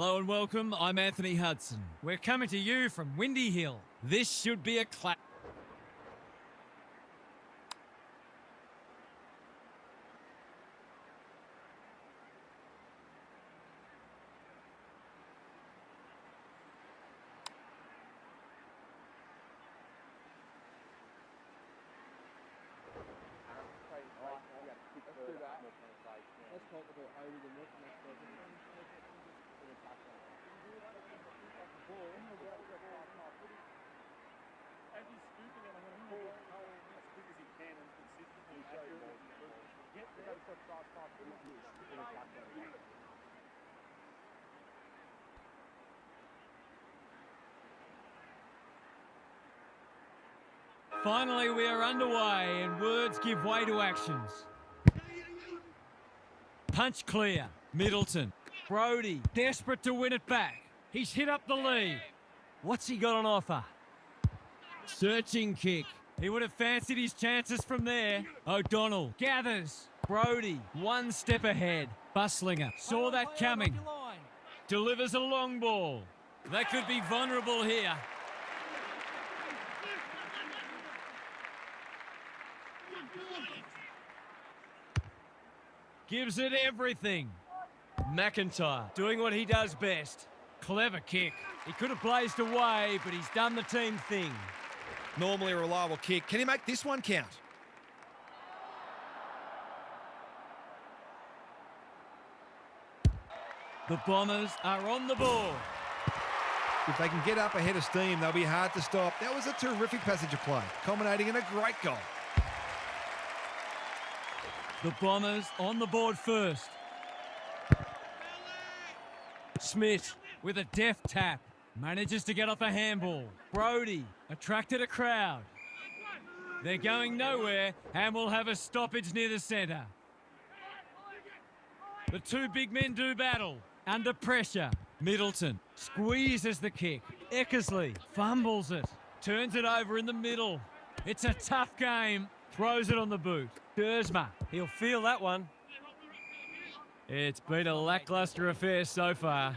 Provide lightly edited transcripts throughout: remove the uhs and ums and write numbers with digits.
Hello and welcome, I'm Anthony Hudson. We're coming to you from Windy Hill. This should be a clap. Let's talk about how we can work on this As he's scooping it, I'm going to pull as quick as he can and consistently get there. Finally, we are underway and words give way to actions. Punch clear. Middleton. Brody, desperate to win it back. He's hit up the lead. What's he got on offer? Searching kick. He would have fancied his chances from there. O'Donnell. Gathers. Brody, one step ahead. Buslinger. Saw that coming. Delivers a long ball. They could be vulnerable here. Gives it everything. McIntyre. Doing what he does best. Clever kick. He could have blazed away, but he's done the team thing. Normally a reliable kick. Can he make this one count? The Bombers are on the board. If they can get up ahead of steam, they'll be hard to stop. That was a terrific passage of play, culminating in a great goal. The Bombers on the board first. Smith with a deft tap. Manages to get off a handball. Brody attracted a crowd. They're going nowhere and will have a stoppage near the centre. The two big men do battle. Under pressure. Middleton. Squeezes the kick. Eckersley fumbles it. Turns it over in the middle. It's a tough game. Throws it on the boot. Dersma. He'll feel that one. It's been a lacklustre affair so far.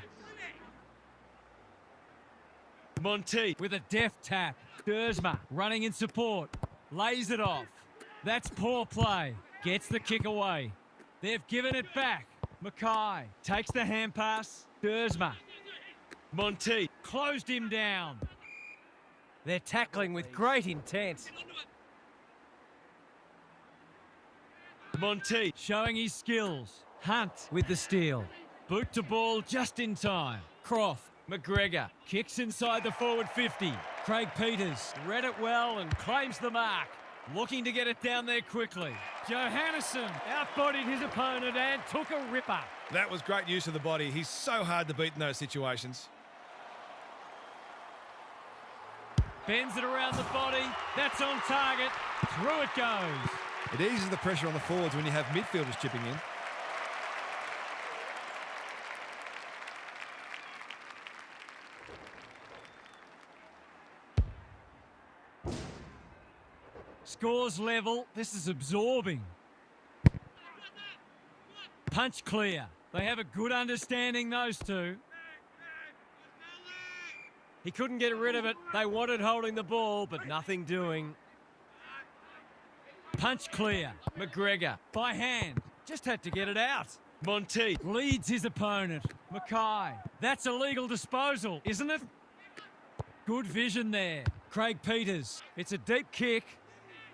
Monteith. With a deft tap. Dersma running in support. Lays it off. That's poor play. Gets the kick away. They've given it back. Mackay takes the hand pass. Dersma. Monteith. Closed him down. They're tackling with great intent. Monteith. Showing his skills. Hunt with the steal. Boot to ball just in time. Croft. McGregor kicks inside the forward 50. Craig Peters read it well and claims the mark. Looking to get it down there quickly. Johannesson outbodied his opponent and took a ripper. That was great use of the body. He's so hard to beat in those situations. Bends it around the body. That's on target. Through it goes. It eases the pressure on the forwards when you have midfielders chipping in. Scores level. This is absorbing. Punch clear. They have a good understanding, those two. He couldn't get rid of it. They wanted holding the ball, but nothing doing. Punch clear. McGregor by hand. Just had to get it out. Monteith. Leads his opponent. Mackay. That's a legal disposal, isn't it? Good vision there. Craig Peters. It's a deep kick.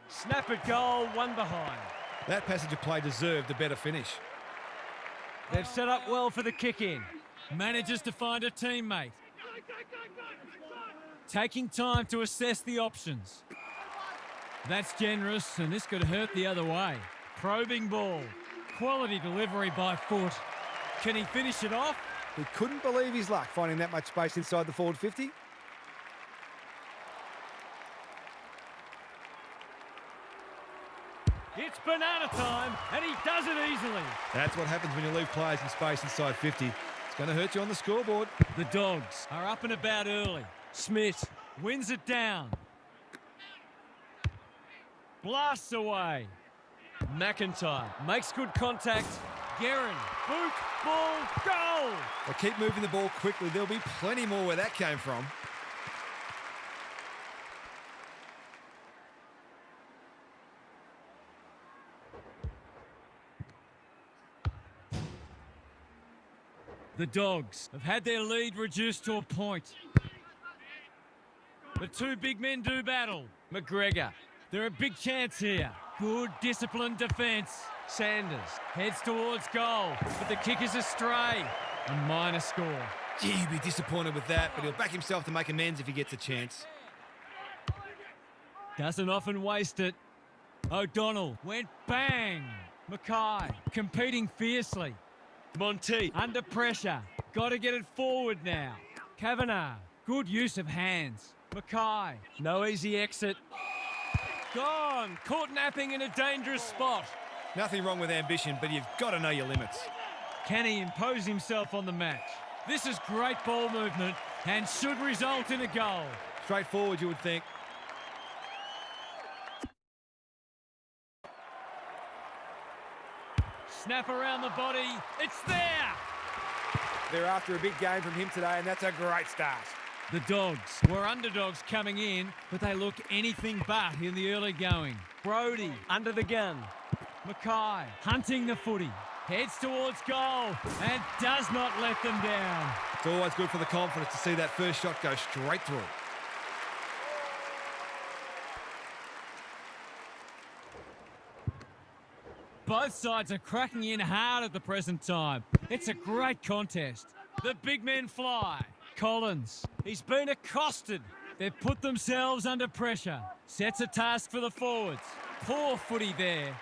Snap at goal, one behind. That passage of play deserved a better finish. They've set up well for the kick in. Manages to find a teammate. Taking time to assess the options. That's generous, and this could hurt the other way. Probing ball. Quality delivery by foot. Can he finish it off? He couldn't believe his luck finding that much space inside the forward 50. It's banana time, and he does it easily. That's what happens when you leave players in space inside 50. It's going to hurt you on the scoreboard. The Dogs are up and about early. Smith wins it down. Blasts away. McIntyre. Makes good contact. Guerin, boot, ball, goal! They keep moving the ball quickly. There'll be plenty more where that came from. The Dogs have had their lead reduced to a point. The two big men do battle. McGregor, they're a big chance here. Good disciplined defence. Sanders heads towards goal, but the kick is astray. A minor score. Gee, he'd be disappointed with that, but he'll back himself to make amends if he gets a chance. Doesn't often waste it. O'Donnell went bang. Mackay competing fiercely. Monteith. Under pressure. Got to get it forward now. Kavanagh, good use of hands. Mackay, no easy exit. Gone. Caught napping in a dangerous spot. Nothing wrong with ambition, but you've got to know your limits. Can he impose himself on the match? This is great ball movement and should result in a goal. Straightforward, you would think. Snap around the body. It's there. They're after a big game from him today, and that's a great start. The Dogs were underdogs coming in, but they look anything but in the early going. Brody under the gun. Mackay hunting the footy. Heads towards goal and does not let them down. It's always good for the confidence to see that first shot go straight through. Both sides are cracking in hard at the present time. It's a great contest. The big men fly. Collins, he's been accosted. They've put themselves under pressure. Sets a task for the forwards. Poor footy there.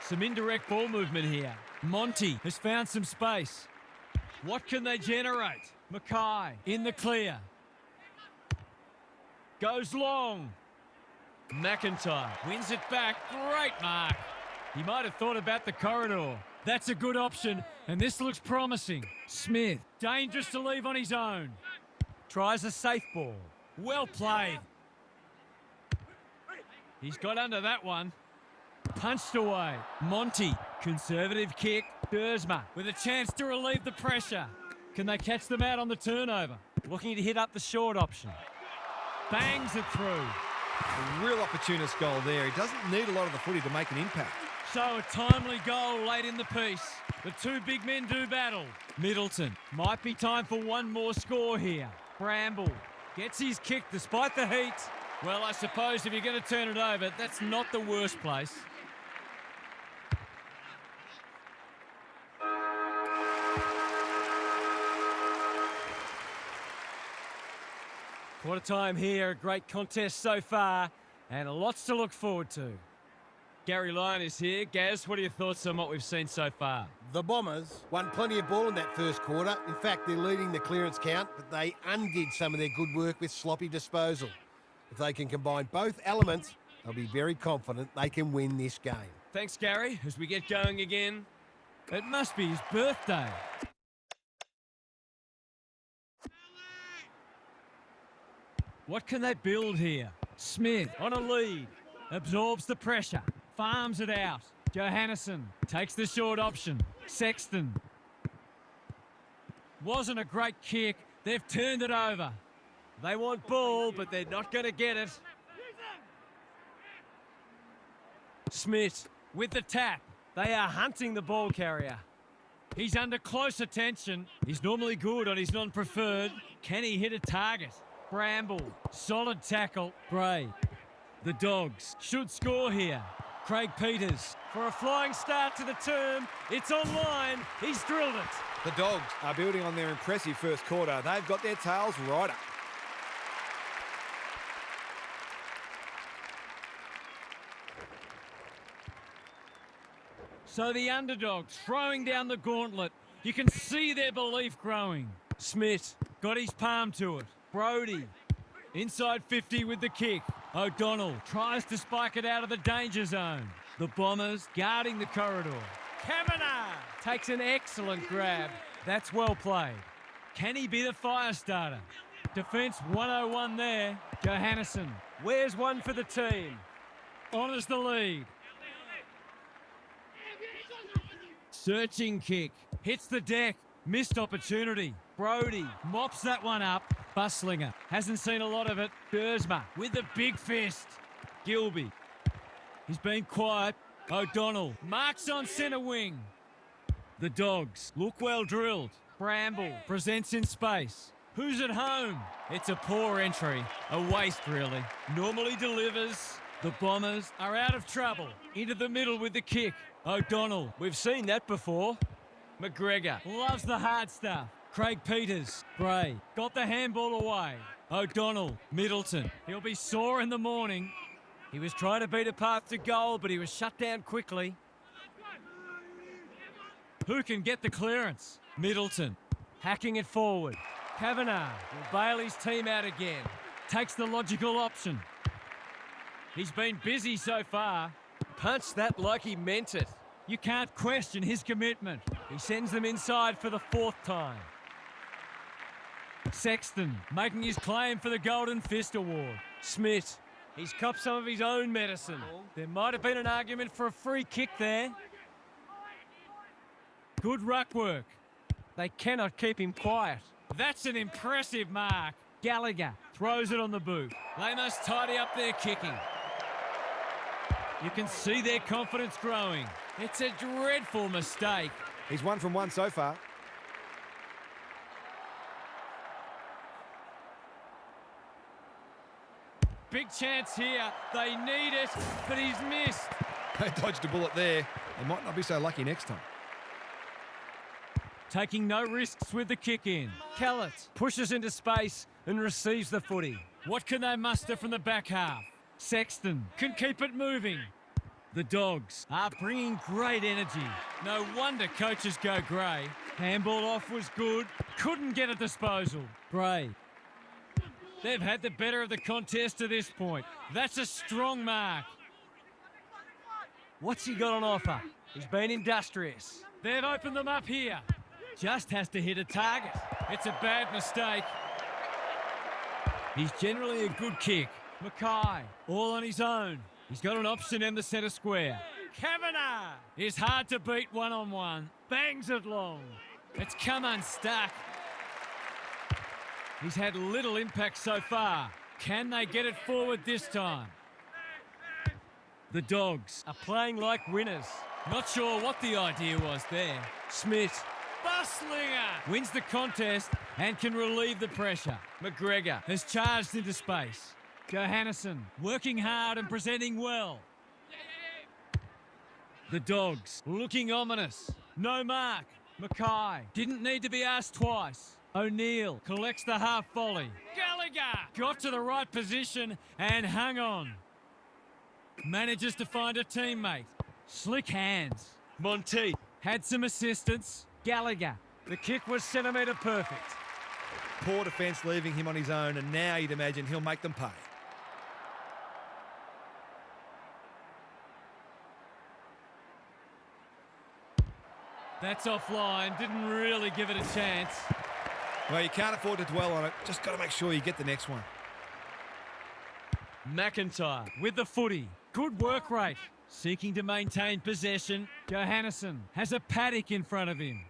Some indirect ball movement here. Monty has found some space. What can they generate? Mackay in the clear. Goes long. McIntyre wins it back. Great mark. He might have thought about the corridor. That's a good option, and this looks promising. Smith, dangerous to leave on his own. Tries a safe ball. Well played. He's got under that one. Punched away. Monty, conservative kick. Dersma with a chance to relieve the pressure. Can they catch them out on the turnover? Looking to hit up the short option. Bangs it through. A real opportunist goal there. He doesn't need a lot of the footy to make an impact. So a timely goal late in the piece. The two big men do battle. Middleton, might be time for one more score here. Bramble gets his kick despite the heat. Well, I suppose if you're going to turn it over, that's not the worst place. Quarter time here, a great contest so far, and lots to look forward to. Gary Lyon is here. Gaz, what are your thoughts on what we've seen so far? The Bombers won plenty of ball in that first quarter. In fact, they're leading the clearance count, but they undid some of their good work with sloppy disposal. If they can combine both elements, they'll be very confident they can win this game. Thanks, Gary. As we get going again, it must be his birthday. What can they build here? Smith on a lead, absorbs the pressure, farms it out. Johannesson takes the short option. Sexton. Wasn't a great kick. They've turned it over. They want ball, but they're not going to get it. Smith with the tap. They are hunting the ball carrier. He's under close attention. He's normally good on his non-preferred. Can he hit a target? Bramble, solid tackle. Bray. The Dogs should score here. Craig Peters for a flying start to the term. It's online. He's drilled it. The Dogs are building on their impressive first quarter. They've got their tails right up. So the underdogs throwing down the gauntlet. You can see their belief growing. Smith got his palm to it. Brody inside 50 with the kick. O'Donnell tries to spike it out of the danger zone. The Bombers guarding the corridor. Kavanagh takes an excellent grab. That's well played. Can he be the fire starter? Defence 101 there. Johannesson, where's one for the team? Honours the lead. Searching kick. Hits the deck. Missed opportunity. Brody mops that one up. Buslinger hasn't seen a lot of it. Dersma with the big fist. Gilby. He's been quiet. O'Donnell marks on centre wing. The Dogs look well drilled. Bramble presents in space. Who's at home? It's a poor entry. A waste, really. Normally delivers. The Bombers are out of trouble. Into the middle with the kick. O'Donnell. We've seen that before. McGregor loves the hard stuff. Craig Peters. Gray got the handball away. O'Donnell. Middleton. He'll be sore in the morning. He was trying to beat a path to goal, but he was shut down quickly. Who can get the clearance? Middleton. Hacking it forward. Kavanagh will bail his team out again. Takes the logical option. He's been busy so far. Punched that like he meant it. You can't question his commitment. He sends them inside for the 4th time. Sexton making his claim for the Golden Fist Award. Smith. He's copped some of his own medicine. There might have been an argument for a free kick there. Good ruck work. They cannot keep him quiet. That's an impressive mark. Gallagher throws it on the boot. They must tidy up their kicking. You can see their confidence growing. It's a dreadful mistake. He's 1 from 1 so far. Big chance here. They need it, but he's missed. They dodged a bullet there. They might not be so lucky next time. Taking no risks with the kick in. Kellett pushes into space and receives the footy. What can they muster from the back half? Sexton can keep it moving. The Dogs are bringing great energy. No wonder coaches go Gray. Handball off was good. Couldn't get a disposal. Gray. They've had the better of the contest to this point. That's a strong mark. What's he got on offer? He's been industrious. They've opened them up here. Just has to hit a target. It's a bad mistake. He's generally a good kick. Mackay, all on his own. He's got an option in the centre square. Kavanagh is hard to beat one-on-one. Bangs it long. It's come unstuck. He's had little impact so far. Can they get it forward this time? The Dogs are playing like winners. Not sure what the idea was there. Smith. Buslinger wins the contest and can relieve the pressure. McGregor has charged into space. Johannesson working hard and presenting well. The Dogs looking ominous. No mark. Mackay didn't need to be asked twice. O'Neill collects the half volley. Gallagher got to the right position and hung on. Manages to find a teammate. Slick hands. Monteith. Had some assistance. Gallagher. The kick was centimetre perfect. Poor defence leaving him on his own, and now you'd imagine he'll make them pay. That's offline. Didn't really give it a chance. Well, you can't afford to dwell on it. Just got to make sure you get the next one. McIntyre with the footy. Good work rate. Seeking to maintain possession. Johannesson has a paddock in front of him.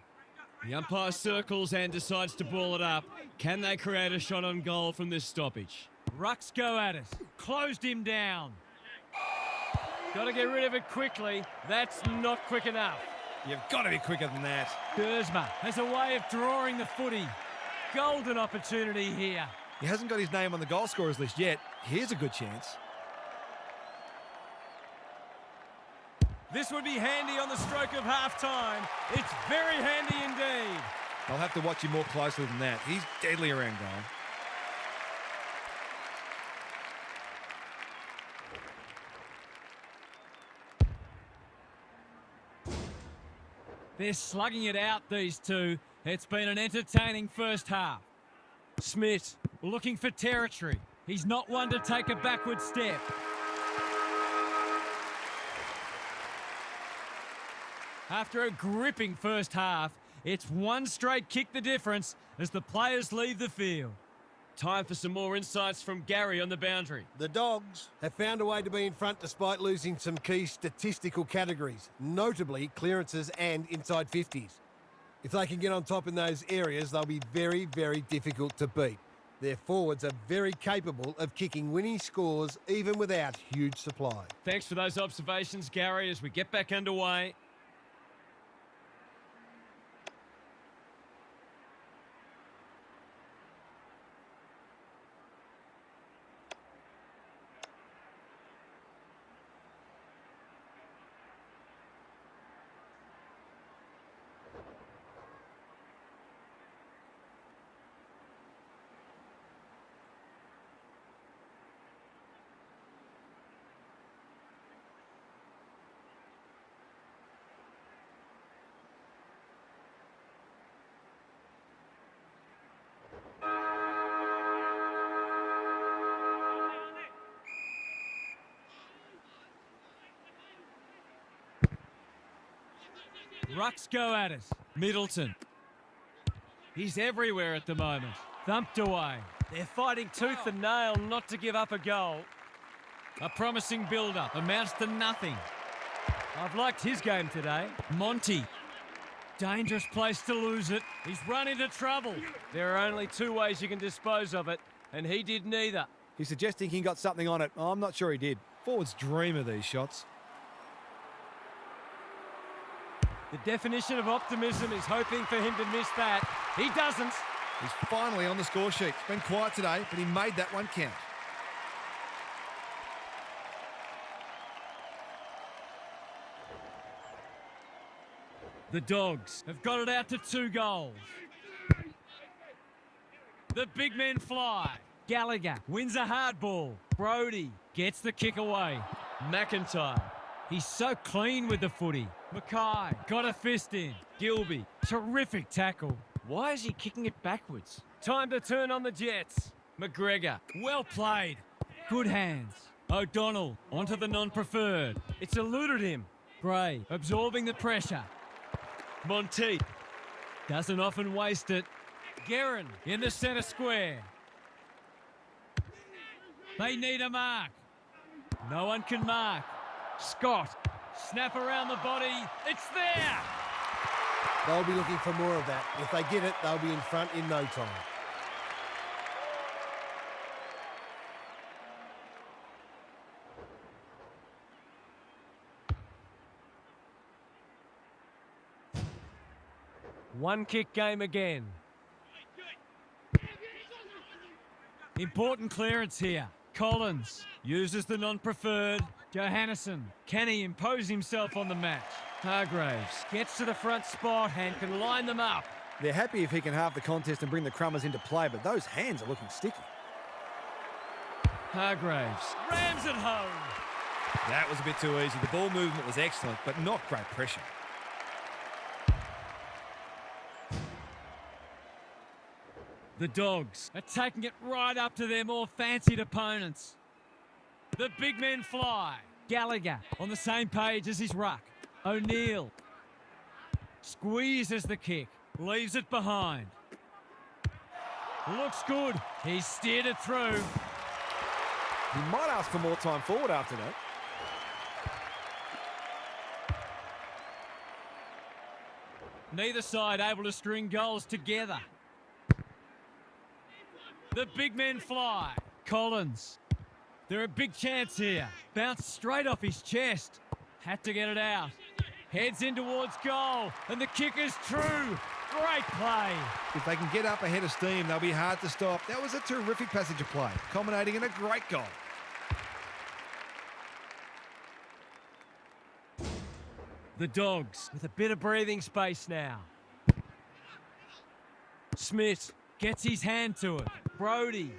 The umpire circles and decides to ball it up. Can they create a shot on goal from this stoppage? Rucks go at it. Closed him down. Got to get rid of it quickly. That's not quick enough. You've got to be quicker than that. Dersma has a way of drawing the footy. Golden opportunity here. He hasn't got his name on the goal scorers list yet. Here's a good chance. This would be handy on the stroke of half-time. It's very handy indeed. I'll have to watch him more closely than that. He's deadly around goal. They're slugging it out, these two. It's been an entertaining first half. Smith looking for territory. He's not one to take a backward step. After a gripping first half, it's one straight kick the difference as the players leave the field. Time for some more insights from Gary on the boundary. The Dogs have found a way to be in front despite losing some key statistical categories, notably clearances and inside 50s. If they can get on top in those areas, they'll be very, very difficult to beat. Their forwards are very capable of kicking winning scores even without huge supply. Thanks for those observations, Gary, as we get back underway. Rucks go at it. Middleton. He's everywhere at the moment. Thumped away. They're fighting tooth and nail not to give up a goal. A promising build-up amounts to nothing. I've liked his game today. Monty. Dangerous place to lose it. He's run into trouble. There are only two ways you can dispose of it, and he did neither. He's suggesting he got something on it. I'm not sure he did. Forwards dream of these shots. The definition of optimism is hoping for him to miss that. He doesn't. He's finally on the score sheet. It's been quiet today, but he made that one count. The Dogs have got it out to 2 goals. The big men fly. Gallagher wins a hard ball. Brody gets the kick away. McIntyre. He's so clean with the footy. Mackay got a fist in. Gilby, terrific tackle. Why is he kicking it backwards? Time to turn on the Jets. McGregor, well played. Good hands. O'Donnell onto the non-preferred. It's eluded him. Gray absorbing the pressure. Monteith doesn't often waste it. Guerin in the centre square. They need a mark. No one can mark. Scott, snap around the body. It's there. They'll be looking for more of that. If they get it, they'll be in front in no time. One kick game again. Important clearance here. Collins uses the non-preferred. Johannesson, can he impose himself on the match? Hargraves gets to the front spot and can line them up. They're happy if he can halve the contest and bring the Crummers into play, but those hands are looking sticky. Hargraves rams it home. That was a bit too easy. The ball movement was excellent, but not great pressure. The Dogs are taking it right up to their more fancied opponents. The big men fly. Gallagher on the same page as his ruck. O'Neill squeezes the kick, leaves it behind. Looks good. He steered it through. He might ask for more time forward after that. Neither side able to string goals together. The big men fly. Collins. They're a big chance here. Bounced straight off his chest. Had to get it out. Heads in towards goal. And the kick is true. Great play. If they can get up ahead of steam, they'll be hard to stop. That was a terrific passage of play, culminating in a great goal. The Dogs with a bit of breathing space now. Smith gets his hand to it. Brody.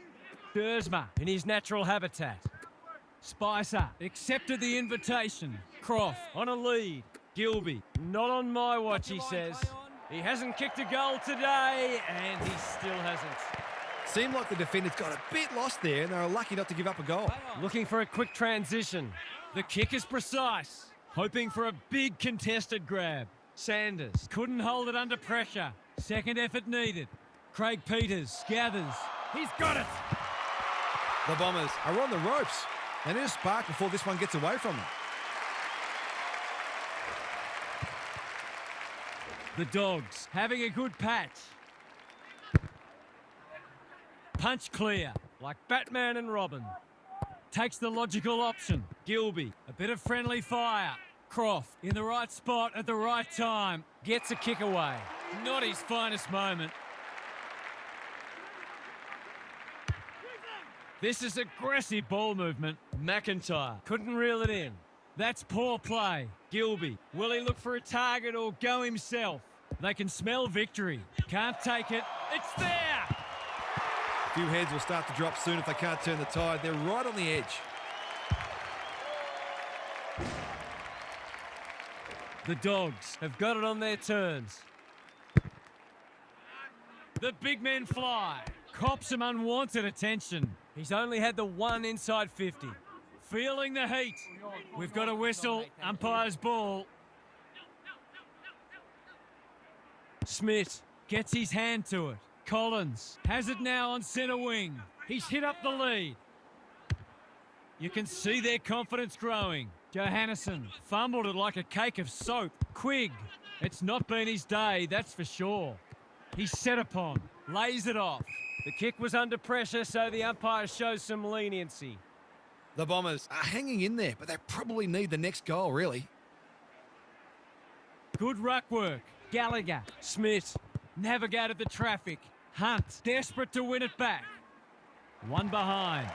Dersma in his natural habitat. Spicer accepted the invitation. Croft on a lead. Gilby, not on my watch, he says. He hasn't kicked a goal today, and he still hasn't. Seemed like the defenders got a bit lost there, and they were lucky not to give up a goal. Looking for a quick transition. The kick is precise. Hoping for a big contested grab. Sanders couldn't hold it under pressure. Second effort needed. Craig Peters gathers. He's got it. The Bombers are on the ropes. They need a spark before this one gets away from them. The Dogs having a good patch. Punch clear, like Batman and Robin. Takes the logical option. Gilby, a bit of friendly fire. Croft, in the right spot at the right time. Gets a kick away. Not his finest moment. This is aggressive ball movement. McIntyre couldn't reel it in. That's poor play. Gilby, will he look for a target or go himself? They can smell victory. Can't take it. It's there! A few heads will start to drop soon if they can't turn the tide. They're right on the edge. The Dogs have got it on their turns. The big men fly. Cops some unwanted attention. He's only had the one inside 50. Feeling the heat. We've got a whistle. Umpire's ball. Smith gets his hand to it. Collins has it now on centre wing. He's hit up the lead. You can see their confidence growing. Johannesson fumbled it like a cake of soap. Quigg, it's not been his day, that's for sure. He's set upon, lays it off. The kick was under pressure, so the umpire shows some leniency. The Bombers are hanging in there, but they probably need the next goal, really. Good ruck work. Gallagher, Smith, navigated the traffic. Hunt, desperate to win it back. One behind.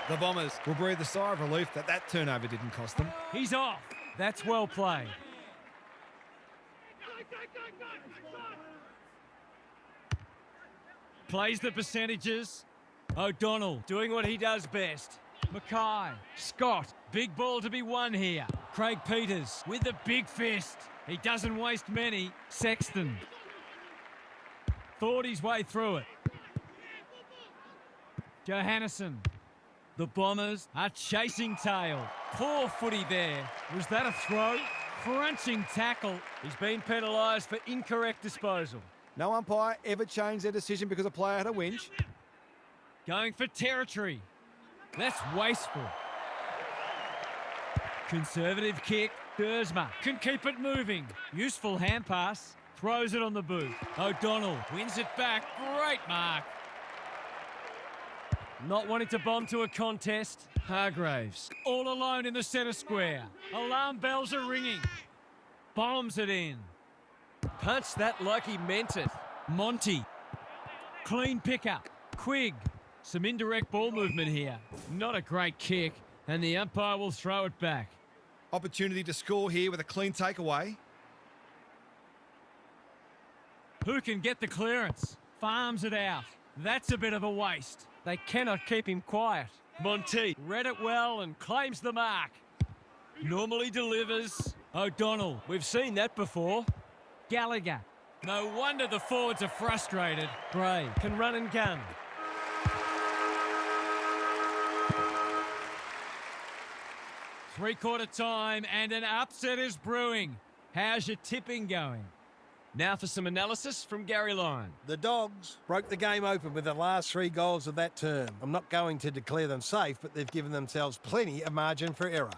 The Bombers will breathe a sigh of relief that that turnover didn't cost them. He's off. That's well played. Plays the percentages. O'Donnell doing what he does best. Mackay, Scott, big ball to be won here. Craig Peters with the big fist. He doesn't waste many. Sexton thought his way through it. Johannesson. The Bombers are chasing tail. Poor footy there. Was that a throw? Crunching tackle. He's been penalised for incorrect disposal. No umpire ever changed their decision because a player had a whinge. Going for territory. That's wasteful. Conservative kick. Dersma can keep it moving. Useful hand pass. Throws it on the boot. O'Donnell wins it back. Great mark. Not wanting to bomb to a contest. Hargraves all alone in the centre square. Alarm bells are ringing. Bombs it in. Punched that like he meant it. Monty. Clean pickup. Quigg. Some indirect ball movement here. Not a great kick, and the umpire will throw it back. Opportunity to score here with a clean takeaway. Who can get the clearance? Farms it out. That's a bit of a waste. They cannot keep him quiet. Monteith read it well and claims the mark. Normally delivers. O'Donnell, we've seen that before. Gallagher. No wonder the forwards are frustrated. Gray can run and gun. Three-quarter time and an upset is brewing. How's your tipping going? Now for some analysis from Gary Lyon. The Dogs broke the game open with the last 3 goals of that term. I'm not going to declare them safe, but they've given themselves plenty of margin for error.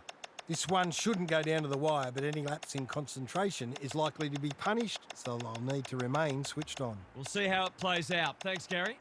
This one shouldn't go down to the wire, but any lapse in concentration is likely to be punished, so they'll need to remain switched on. We'll see how it plays out. Thanks, Gary.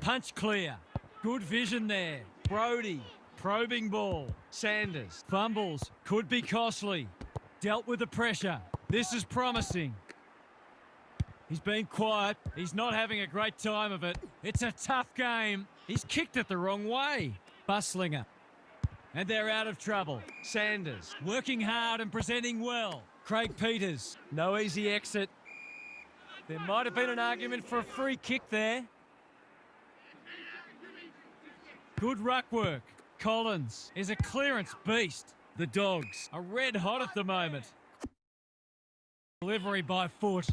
Punch clear. Good vision there. Brody, probing ball. Sanders, fumbles. Could be costly. Dealt with the pressure. This is promising. He's been quiet. He's not having a great time of it. It's a tough game. He's kicked it the wrong way. Buslinger. And they're out of trouble. Sanders, working hard and presenting well. Craig Peters, no easy exit. There might have been an argument for a free kick there. Good ruck work. Collins is a clearance beast. The Dogs are red hot at the moment. Delivery by foot.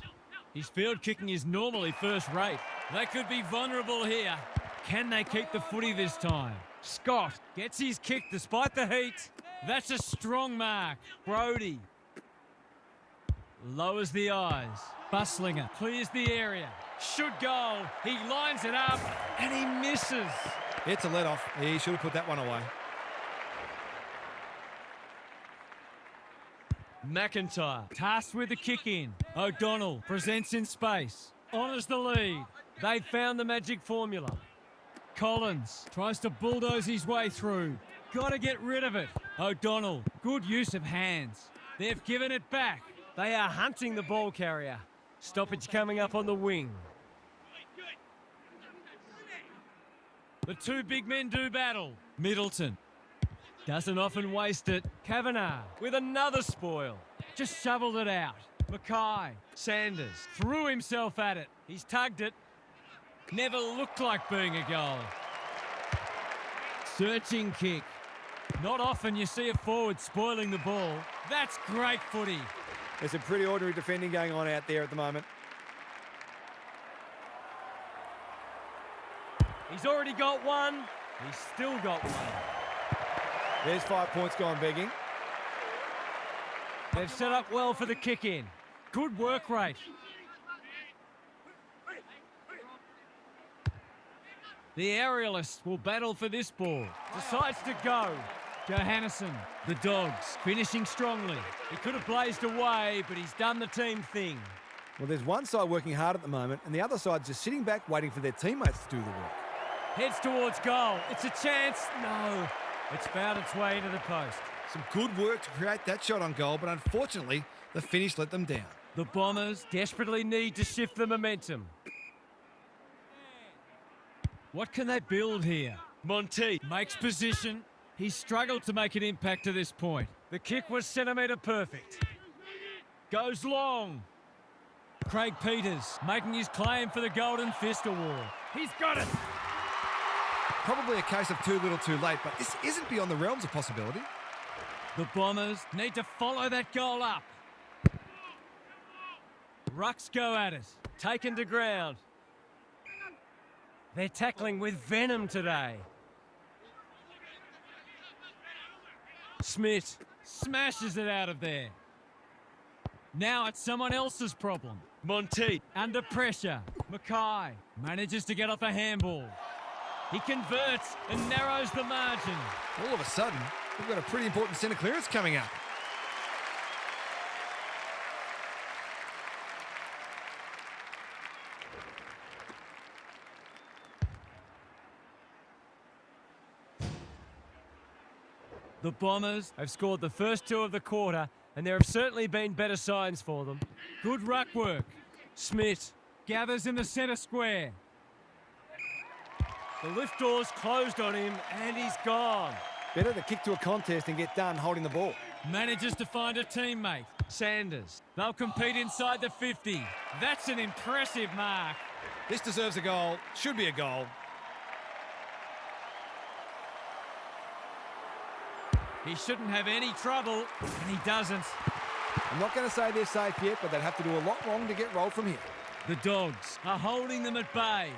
His field kicking is normally first rate. They could be vulnerable here. Can they keep the footy this time? Scott gets his kick despite the heat. That's a strong mark. Brody lowers the eyes. Buslinger clears the area. Should goal. He lines it up and he misses. It's a let-off. He should have put that one away. McIntyre tasked with the kick in. O'Donnell presents in space. Honours the lead. They've found the magic formula. Collins tries to bulldoze his way through. Got to get rid of it. O'Donnell, good use of hands. They've given it back. They are hunting the ball carrier. Stoppage coming up on the wing. The two big men do battle. Middleton doesn't often waste it. Kavanagh with another spoil. Just shoveled it out. Mackay. Sanders threw himself at it. He's tugged it. Never looked like being a goal. Searching kick. Not often you see a forward spoiling the ball. That's great footy. There's some pretty ordinary defending going on out there at the moment. He's already got one. He's still got one. There's 5 points gone begging. They've set up well for the kick in. Good work rate. The aerialist will battle for this ball. Decides to go. Johannesson, the Dogs, finishing strongly. He could have blazed away, but he's done the team thing. Well, there's one side working hard at the moment, and the other side's just sitting back waiting for their teammates to do the work. Heads towards goal. It's a chance. No. It's found its way into the post. Some good work to create that shot on goal, but unfortunately, the finish let them down. The Bombers desperately need to shift the momentum. What can they build here? Monteith makes position. He's struggled to make an impact to this point. The kick was centimetre perfect. Goes long. Craig Peters making his claim for the Golden Fist Award. He's got it. Probably a case of too little too late, but this isn't beyond the realms of possibility. The Bombers need to follow that goal up. Rucks go at it. Taken to ground. They're tackling with venom today. Smith smashes it out of there. Now it's someone else's problem. Monteith under pressure. Mackay manages to get off a handball. He converts and narrows the margin. All of a sudden, we've got a pretty important centre clearance coming up. The Bombers have scored the first two of the quarter, and there have certainly been better signs for them. Good ruck work. Smith gathers in the centre square. The lift door's closed on him, and he's gone. Better to kick to a contest and get done holding the ball. Manages to find a teammate. Sanders. They'll compete inside the 50. That's an impressive mark. This deserves a goal. Should be a goal. He shouldn't have any trouble, and he doesn't. I'm not going to say they're safe yet, but they'd have to do a lot wrong to get rolled from here. The Dogs are holding them at bay.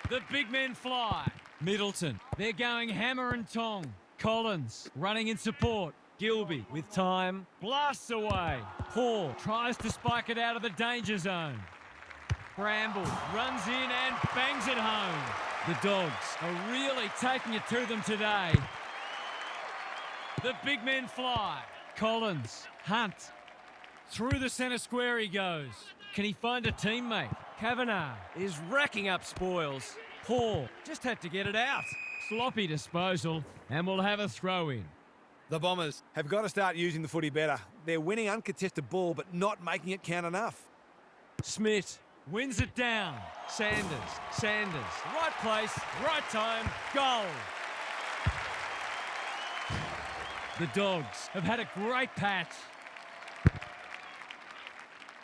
The big men fly. Middleton. They're going hammer and tong. Collins running in support. Gilby with time. Blasts away. Paul tries to spike it out of the danger zone. Bramble runs in and bangs it home. The Dogs are really taking it to them today. The big men fly. Collins. Hunt. Through the centre square he goes. Can he find a teammate? Kavanagh is racking up spoils. Paul just had to get it out. Sloppy disposal, and we'll have a throw in. The Bombers have got to start using the footy better. They're winning uncontested ball, but not making it count enough. Smith wins it down. Sanders. Right place, right time, goal. The Dogs have had a great patch.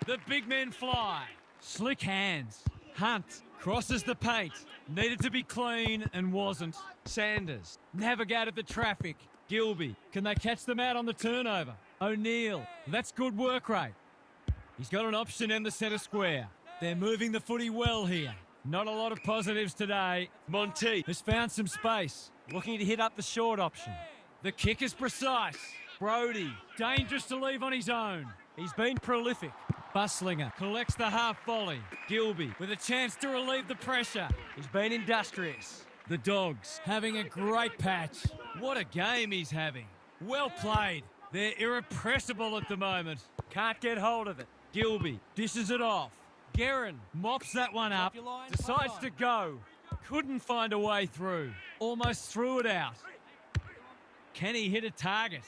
The big men fly. Slick hands. Hunt Crosses the paint. Needed to be clean and wasn't. Sanders navigated the traffic. Gilby, can they catch them out on the turnover? O'Neill, that's good work rate. He's got an option in the centre square. They're moving the footy well here. Not a lot of positives today. Monteith has found some space, looking to hit up the short option. The kick is precise. Brody, dangerous to leave on his own. He's been prolific. Buslinger collects the half volley. Gilby with a chance to relieve the pressure. He's been industrious. The Dogs having a great patch. What a game he's having. Well played. They're irrepressible at the moment. Can't get hold of it. Gilby dishes it off. Guerin mops that one up. Decides to go. Couldn't find a way through. Almost threw it out. Can he hit a target?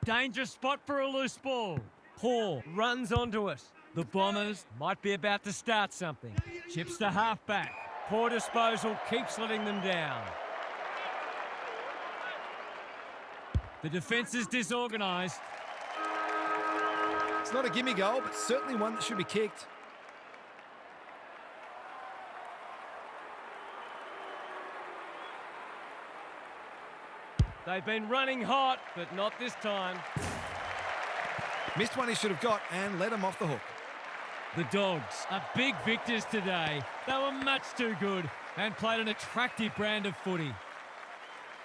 Dangerous spot for a loose ball. Paul runs onto it. The Bombers might be about to start something. Chips to halfback. Poor disposal keeps letting them down. The defence is disorganised. It's not a gimme goal, but certainly one that should be kicked. They've been running hot, but not this time. Missed one he should have got and let him off the hook. The Dogs are big victors today. They were much too good and played an attractive brand of footy.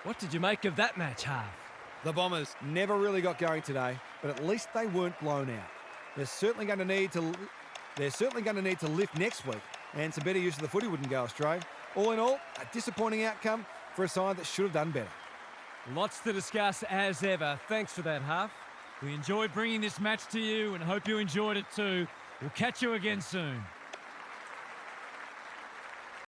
What did you make of that match, Half? The Bombers never really got going today, but at least they weren't blown out. They're certainly going to need to lift next week, and some better use of the footy wouldn't go astray. All in all, a disappointing outcome for a side that should have done better. Lots to discuss as ever. Thanks for that, Half. We enjoyed bringing this match to you and hope you enjoyed it too. We'll catch you again soon.